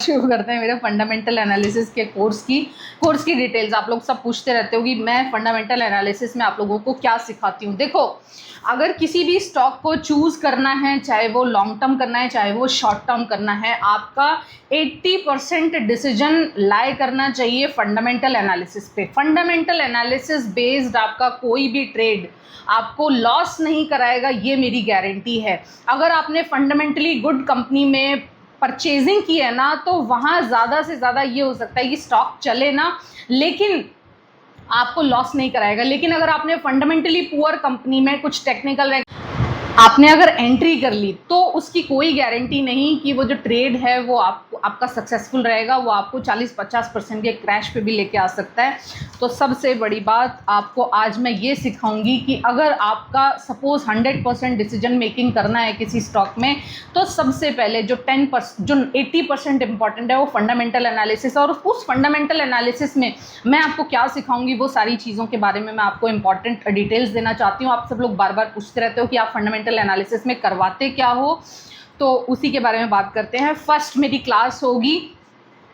शुरू करते हैं मेरे फंडामेंटल एनालिसिस के कोर्स की डिटेल्स। आप लोग सब पूछते रहते हो कि मैं फंडामेंटल एनालिसिस में आप लोगों को क्या सिखाती हूँ। देखो, अगर किसी भी स्टॉक को चूज करना है, चाहे वो लॉन्ग टर्म करना है चाहे वो शॉर्ट टर्म करना है, आपका 80% डिसीजन लाए करना चाहिए फंडामेंटल एनालिसिस पे। फंडामेंटल एनालिसिस बेस्ड आपका कोई भी ट्रेड आपको लॉस नहीं कराएगा, ये मेरी गारंटी है। अगर आपने फंडामेंटली गुड कंपनी में परचेजिंग की है ना, तो वहाँ ज़्यादा से ज़्यादा ये हो सकता है कि स्टॉक चले ना, लेकिन आपको लॉस नहीं कराएगा। लेकिन अगर आपने फंडामेंटली पुअर कंपनी में कुछ टेक्निकल आपने अगर एंट्री कर ली, तो उसकी कोई गारंटी नहीं कि वो जो ट्रेड है वो आपका सक्सेसफुल रहेगा। वो आपको 40-50% के क्रैश पे भी लेके आ सकता है। तो सबसे बड़ी बात आपको आज मैं ये सिखाऊंगी कि अगर आपका सपोज 100% डिसीजन मेकिंग करना है किसी स्टॉक में, तो सबसे पहले जो 80% इंपॉर्टेंट है वो फंडामेंटल एनालिसिस। और उस फंडामेंटल एनालिसिस में मैं आपको क्या सिखाऊंगी, वो सारी चीज़ों के बारे में मैं आपको इंपॉर्टेंट डिटेल्स देना चाहती हूँ। आप सब लोग बार बार पूछते रहते हो कि आप फंडामेंटल एनालिसिस में करवाते क्या हो, तो उसी के बारे में बात करते हैं। फर्स्ट मेरी क्लास होगी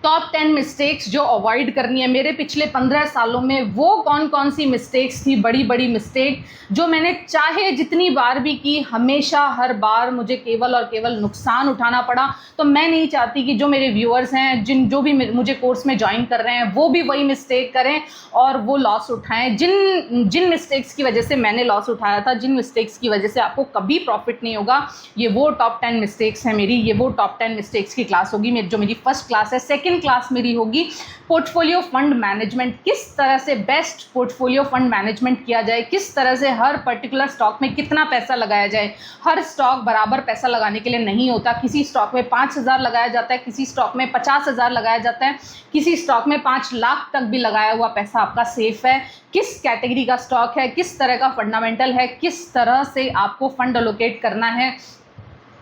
टॉप 10 मिस्टेक्स जो अवॉइड करनी है। मेरे पिछले 15 सालों में वो कौन कौन सी मिस्टेक्स थी, बड़ी बड़ी मिस्टेक, जो मैंने चाहे जितनी बार भी की, हमेशा हर बार मुझे केवल और केवल नुकसान उठाना पड़ा। तो मैं नहीं चाहती कि जो मेरे व्यूअर्स हैं, जो भी मुझे कोर्स में ज्वाइन कर रहे हैं, वो भी वही मिस्टेक करें और वो लॉस उठाएं। जिन मिस्टेक्स की वजह से मैंने लॉस उठाया था, जिन मिस्टेक्स की वजह से आपको कभी प्रॉफिट नहीं होगा, ये वो टॉप 10 मिस्टेक्स हैं मेरी। ये वो टॉप 10 मिस्टेक्स की क्लास होगी जो मेरी फर्स्ट क्लास है। सेकेंड क्लास मेरी होगी पोर्टफोलियो फंड मैनेजमेंट। किस तरह से बेस्ट पोर्टफोलियो फंड मैनेजमेंट किया जाए, किस तरह से हर पर्टिकुलर स्टॉक में कितना पैसा लगाया जाए। हर स्टॉक बराबर पैसा लगाने के लिए नहीं होता। किसी स्टॉक में 5,000 लगाया जाता है, किसी स्टॉक में 50,000 लगाया जाता है, किसी स्टॉक में 5 लाख तक भी लगाया हुआ पैसा आपका सेफ है। किस कैटेगरी का स्टॉक है, किस तरह का फंडामेंटल है, किस तरह से आपको फंड एलोकेट करना है,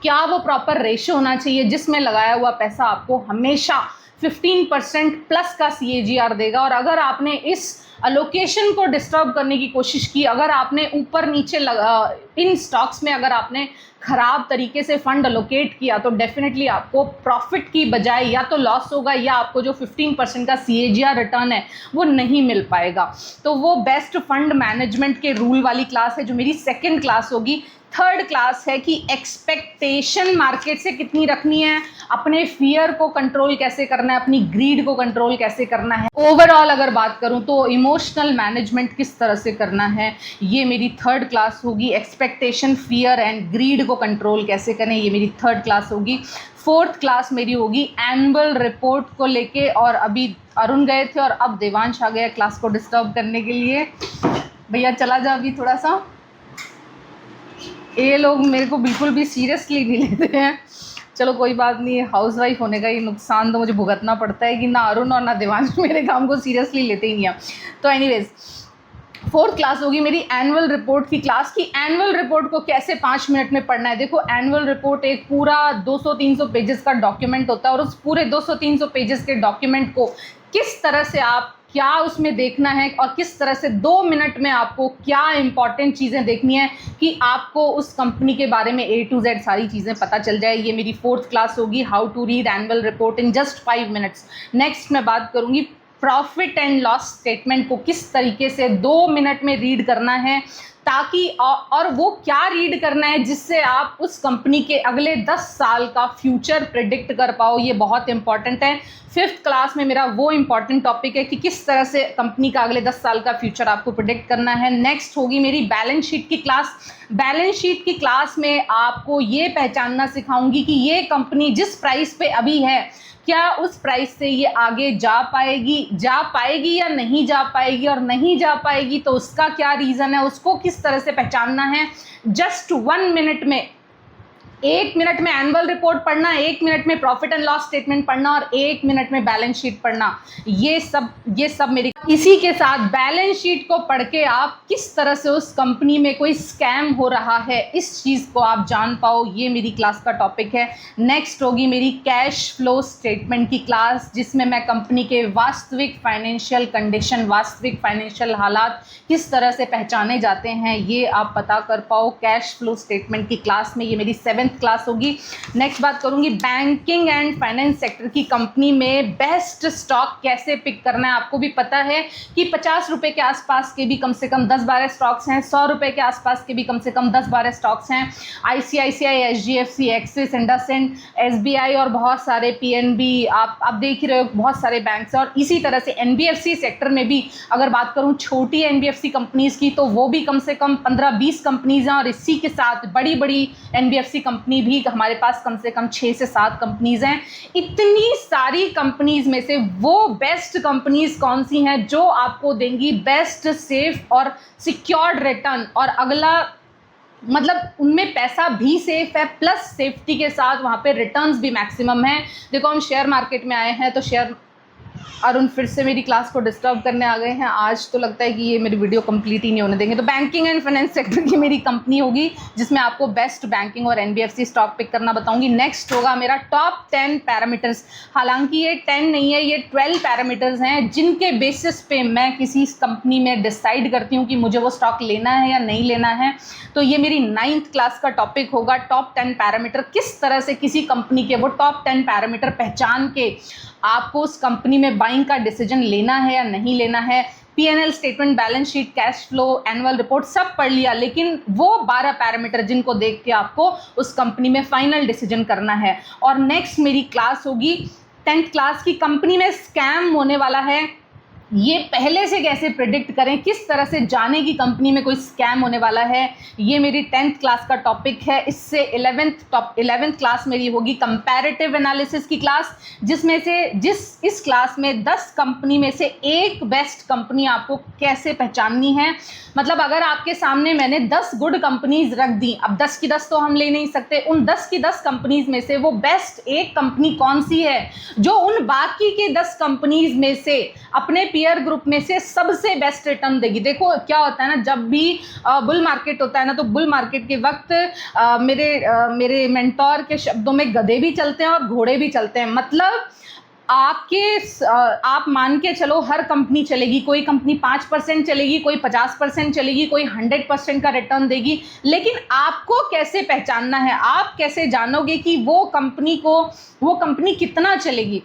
क्या वो प्रॉपर रेशियो होना चाहिए जिसमें लगाया हुआ पैसा आपको हमेशा 15% प्लस का CAGR देगा। और अगर आपने इस अलोकेशन को डिस्टर्ब करने की कोशिश की, अगर आपने ऊपर नीचे इन स्टॉक्स में अगर आपने ख़राब तरीके से फंड अलोकेट किया, तो डेफिनेटली आपको प्रॉफिट की बजाय या तो लॉस होगा, या आपको जो 15% का CAGR रिटर्न है वो नहीं मिल पाएगा। तो वो बेस्ट फंड मैनेजमेंट के रूल वाली क्लास है जो मेरी सेकेंड क्लास होगी। थर्ड क्लास है कि एक्सपेक्टेशन मार्केट से कितनी रखनी है, अपने फियर को कंट्रोल कैसे करना है, अपनी ग्रीड को कंट्रोल कैसे करना है। ओवरऑल अगर बात करूं तो इमोशनल मैनेजमेंट किस तरह से करना है, ये मेरी थर्ड क्लास होगी। एक्सपेक्टेशन, फियर एंड ग्रीड को कंट्रोल कैसे करें, ये मेरी थर्ड क्लास होगी। फोर्थ क्लास मेरी होगी एनुअल रिपोर्ट को लेके। और अभी अरुण गए थे और अब देवांश आ गया क्लास को डिस्टर्ब करने के लिए। भैया चला जा अभी थोड़ा सा। ये लोग मेरे को बिल्कुल भी सीरियसली नहीं लेते हैं। चलो कोई बात नहीं है, हाउसवाइफ होने का ये नुकसान तो मुझे भुगतना पड़ता है कि ना अरुण और ना देवांश मेरे काम को सीरियसली लेते ही नहीं हैं। तो एनीवेज, फोर्थ क्लास होगी मेरी एनुअल रिपोर्ट की क्लास की। एनुअल रिपोर्ट को कैसे 5 मिनट में पढ़ना है। देखो, एनुअल रिपोर्ट एक पूरा 200-300 पेजेस का डॉक्यूमेंट होता है, और उस पूरे 200-300 पेजेस के डॉक्यूमेंट को किस तरह से आप क्या उसमें देखना है, और किस तरह से 2 मिनट में आपको क्या इंपॉर्टेंट चीज़ें देखनी है कि आपको उस कंपनी के बारे में A to Z सारी चीज़ें पता चल जाए। ये मेरी फोर्थ क्लास होगी, how to read annual report in just 5 minutes. Next मैं बात करूँगी प्रॉफिट एंड लॉस स्टेटमेंट को किस तरीके से 2 मिनट में रीड करना है, ताकि और वो क्या रीड करना है जिससे आप उस कंपनी के अगले 10 साल का फ्यूचर प्रिडिक्ट कर पाओ। ये बहुत इंपॉर्टेंट है। फिफ्थ क्लास में मेरा वो इंपॉर्टेंट टॉपिक है कि किस तरह से कंपनी का अगले 10 साल का फ्यूचर आपको प्रिडिक्ट करना है। नेक्स्ट होगी मेरी बैलेंस शीट की क्लास। बैलेंस शीट की क्लास में आपको ये पहचानना सिखाऊंगी कि ये कंपनी जिस प्राइस पे अभी है, क्या उस प्राइस से ये आगे जा पाएगी या नहीं जा पाएगी, और नहीं जा पाएगी तो उसका क्या रीज़न है, उसको किस तरह से पहचानना है। जस्ट 1 मिनट में, 1 मिनट में एनुअल रिपोर्ट पढ़ना, 1 मिनट में प्रॉफिट एंड लॉस स्टेटमेंट पढ़ना, और 1 मिनट में बैलेंस शीट पढ़ना। ये सब मेरी। इसी के साथ बैलेंस शीट को पढ़ के आप किस तरह से उस कंपनी में कोई स्कैम हो रहा है, इस चीज़ को आप जान पाओ। ये मेरी क्लास का टॉपिक है। नेक्स्ट होगी मेरी कैश फ्लो स्टेटमेंट की क्लास, जिसमें मैं कंपनी के वास्तविक फाइनेंशियल कंडीशन, वास्तविक फाइनेंशियल हालात किस तरह से पहचाने जाते हैं, ये आप पता कर पाओ कैश फ्लो स्टेटमेंट की क्लास में। ये मेरी 7th 10th क्लास होगी। नेक्स्ट बात करूंगी बैंकिंग एंड फाइनेंस सेक्टर की कंपनी में बेस्ट स्टॉक कैसे पिक करना है। आपको भी पता है कि 50 रुपए के आसपास के भी कम से कम 10-12 स्टॉक्स हैं, 100 रुपए के आसपास के भी कम से कम 10-12 स्टॉक्स हैं। ICICI, HDFC, axis, IndusInd, SBI और बहुत सारे PNB, आप देख ही रहे हो बहुत सारे बैंक्स। और इसी तरह से NBFC सेक्टर में भी अगर बात करूं छोटी NBFC कंपनीज की तो वो भी कम से कम 15-20 कंपनीज हैं, और इसी के साथ बड़ी बड़ी NBFC कंपनी भी हमारे पास कम से कम 6 से 7 कंपनीज हैं। इतनी सारी कंपनीज में से वो बेस्ट कंपनीज कौन सी हैं जो आपको देंगी बेस्ट, सेफ और सिक्योर्ड रिटर्न, और अगला मतलब उनमें पैसा भी सेफ है प्लस सेफ्टी के साथ वहाँ पे रिटर्न्स भी मैक्सिमम है। देखो हम शेयर मार्केट में आए हैं तो शेयर, अरुण फिर से मेरी क्लास को डिस्टर्ब करने आ गए हैं। आज तो लगता है कि ये मेरी वीडियो कंप्लीट ही नहीं होने देंगे। तो बैंकिंग एंड फाइनेंस सेक्टर की मेरी कंपनी होगी जिसमें आपको बेस्ट बैंकिंग और NBFC स्टॉक पिक करना बताऊंगी। नेक्स्ट होगा मेरा टॉप 10 पैरामीटर्स। हालांकि ये 10 नहीं है, ये 12 पैरामीटर्स हैं जिनके बेसिस पे मैं किसी कंपनी में डिसाइड करती हूँ कि मुझे वो स्टॉक लेना है या नहीं लेना है। तो ये मेरी 9th क्लास का टॉपिक होगा, टॉप 10 पैरामीटर। किस तरह से किसी कंपनी के वो टॉप 10 पैरामीटर पहचान के आपको उस कंपनी में बाइंग का डिसीजन लेना है या नहीं लेना है। P&L statement, balance sheet, cash flow, annual report सब पढ़ लिया, लेकिन वो 12 पैरामीटर जिनको देख के आपको उस कंपनी में फाइनल डिसीजन करना है। और नेक्स्ट मेरी क्लास होगी 10th क्लास की, कंपनी में स्कैम होने वाला है, ये पहले से कैसे प्रिडिक्ट करें, किस तरह से जाने की कंपनी में कोई स्कैम होने वाला है। ये मेरी 10th क्लास का टॉपिक है। इससे 11th क्लास मेरी होगी कंपैरेटिव एनालिसिस की क्लास, जिसमें से इस क्लास में 10 कंपनी में से एक बेस्ट कंपनी आपको कैसे पहचाननी है। मतलब अगर आपके सामने मैंने 10 गुड कंपनीज रख दी, अब 10 की 10 तो हम ले नहीं सकते, उन 10 की 10 कंपनीज में से वो बेस्ट एक कंपनी कौन सी है जो उन बाकी के 10 कंपनीज में से अपने पीयर ग्रुप में से सबसे बेस्ट रिटर्न देगी। देखो क्या होता है ना, जब भी बुल मार्केट होता है ना, तो बुल मार्केट के वक्त मेरे मेंटोर के शब्दों में गधे भी चलते हैं और घोड़े भी चलते हैं। मतलब आप मान के चलो हर कंपनी चलेगी, कोई कंपनी 5% चलेगी, कोई 50% चलेगी, कोई 100% का रिटर्न देगी, लेकिन आपको कैसे पहचानना है, आप कैसे जानोगे कि वो कंपनी कितना चलेगी,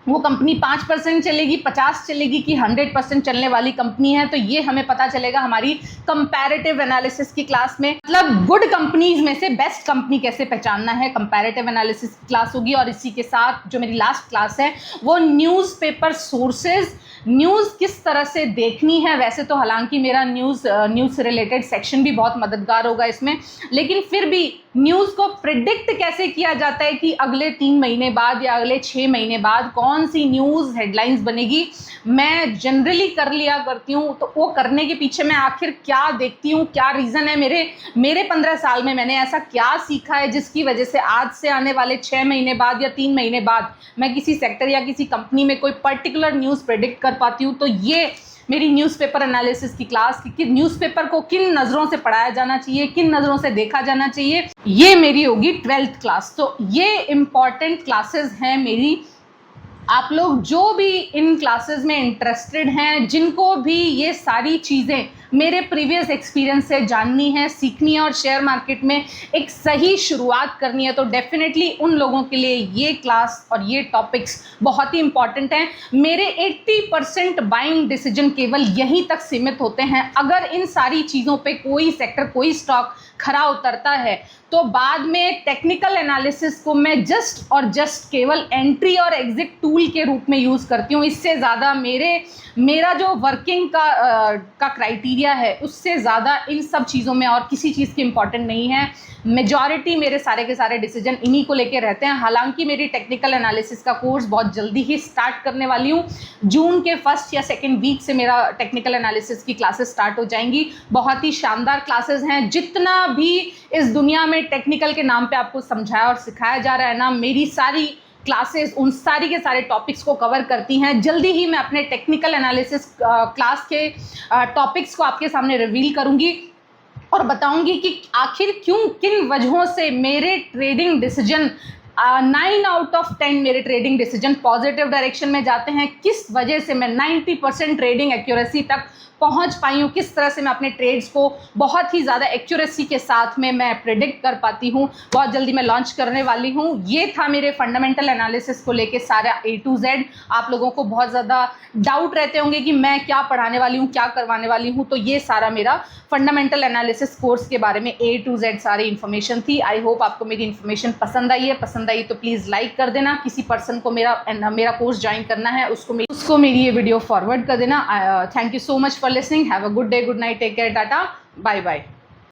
वो कंपनी 5% चलेगी, 50 चलेगी कि 100% चलने वाली कंपनी है। तो ये हमें पता चलेगा हमारी कंपैरेटिव एनालिसिस की क्लास में। मतलब गुड कंपनीज में से बेस्ट कंपनी कैसे पहचानना है, कंपैरेटिव एनालिसिस क्लास होगी। और इसी के साथ जो मेरी लास्ट क्लास है वो न्यूज़पेपर सोर्सेज, न्यूज़ किस तरह से देखनी है। वैसे तो हालांकि मेरा न्यूज़ से रिलेटेड सेक्शन भी बहुत मददगार होगा इसमें, लेकिन फिर भी न्यूज़ को प्रिडिक्ट कैसे किया जाता है कि अगले 3 महीने बाद या अगले 6 महीने बाद कौन सी न्यूज़ हेडलाइंस बनेगी, मैं जनरली कर लिया करती हूँ। तो वो करने के पीछे मैं आखिर क्या देखती हूँ, क्या रीज़न है, मेरे 15 साल में मैंने ऐसा क्या सीखा है जिसकी वजह से आज से आने वाले 6 महीने बाद या 3 महीने बाद मैं किसी सेक्टर या किसी कंपनी में कोई पर्टिकुलर न्यूज़ प्रेडिक्ट कर पाती हूँ। तो ये मेरी न्यूज़पेपर एनालिसिस की क्लास कि न्यूज़पेपर को किन नज़रों से पढ़ाया जाना चाहिए, किन नज़रों से देखा जाना चाहिए, ये मेरी होगी 12th क्लास। तो ये इम्पॉर्टेंट क्लासेस हैं मेरी। आप लोग जो भी इन क्लासेस में इंटरेस्टेड हैं, जिनको भी ये सारी चीज़ें मेरे प्रीवियस एक्सपीरियंस से जाननी है, सीखनी है और शेयर मार्केट में एक सही शुरुआत करनी है, तो डेफिनेटली उन लोगों के लिए ये क्लास और ये टॉपिक्स बहुत ही इंपॉर्टेंट हैं। मेरे 80% बाइंग डिसीजन केवल यहीं तक सीमित होते हैं। अगर इन सारी चीज़ों पे कोई सेक्टर, कोई स्टॉक खरा उतरता है तो बाद में टेक्निकल एनालिसिस को मैं जस्ट केवल एंट्री और एग्जिट टूल के रूप में यूज़ करती हूँ। इससे ज़्यादा मेरा जो वर्किंग का क्राइटेरिया है उससे ज़्यादा इन सब चीज़ों में और किसी चीज़ की इम्पॉर्टेंट नहीं है। मेजॉरिटी मेरे सारे के सारे डिसीजन इन्हीं को लेके रहते हैं। हालांकि मेरी टेक्निकल एनालिसिस का कोर्स बहुत जल्दी ही स्टार्ट करने वाली हूँ। जून के 1st या 2nd वीक से मेरा टेक्निकल एनालिसिस की क्लासेस स्टार्ट हो जाएंगी। बहुत ही शानदार क्लासेस हैं। जितना भी इस दुनिया में टेक्निकल के नाम पे आपको समझाया और सिखाया जा रहा है ना, मेरी सारी क्लासेस उन सारी के सारे टॉपिक्स को कवर करती हैं। जल्दी ही मैं अपने टेक्निकल एनालिसिस क्लास के टॉपिक्स को आपके सामने रिवील करूंगी और बताऊंगी कि आखिर किन वजहों से मेरे ट्रेडिंग डिसीजन 9 आउट ऑफ 10 मेरे ट्रेडिंग डिसीजन पॉजिटिव डायरेक्शन में जाते हैं। किस वजह से मैं 90% ट्रेडिंग एक्यूरेसी तक पहुंच पाई हूँ, किस तरह से मैं अपने ट्रेड्स को बहुत ही ज़्यादा एक्यूरेसी के साथ में मैं प्रिडिक्ट कर पाती हूँ, बहुत जल्दी मैं लॉन्च करने वाली हूँ। ये था मेरे फंडामेंटल एनालिसिस को लेके सारा A to Z। आप लोगों को बहुत ज़्यादा डाउट रहते होंगे कि मैं क्या पढ़ाने वाली हूँ, क्या करवाने वाली हूँ, तो ये सारा मेरा फंडामेंटल एनालिसिस कोर्स के बारे में A to Z सारी इन्फॉर्मेशन थी। आई होप आपको मेरी इन्फॉर्मेशन पसंद आई है। पसंद आई तो प्लीज़ लाइक कर देना। किसी पर्सन को मेरा कोर्स ज्वाइन करना है, उसको मेरी ये वीडियो फॉरवर्ड कर देना। Thank you so much for listening. Have a good day, good night, take care, tata, bye bye.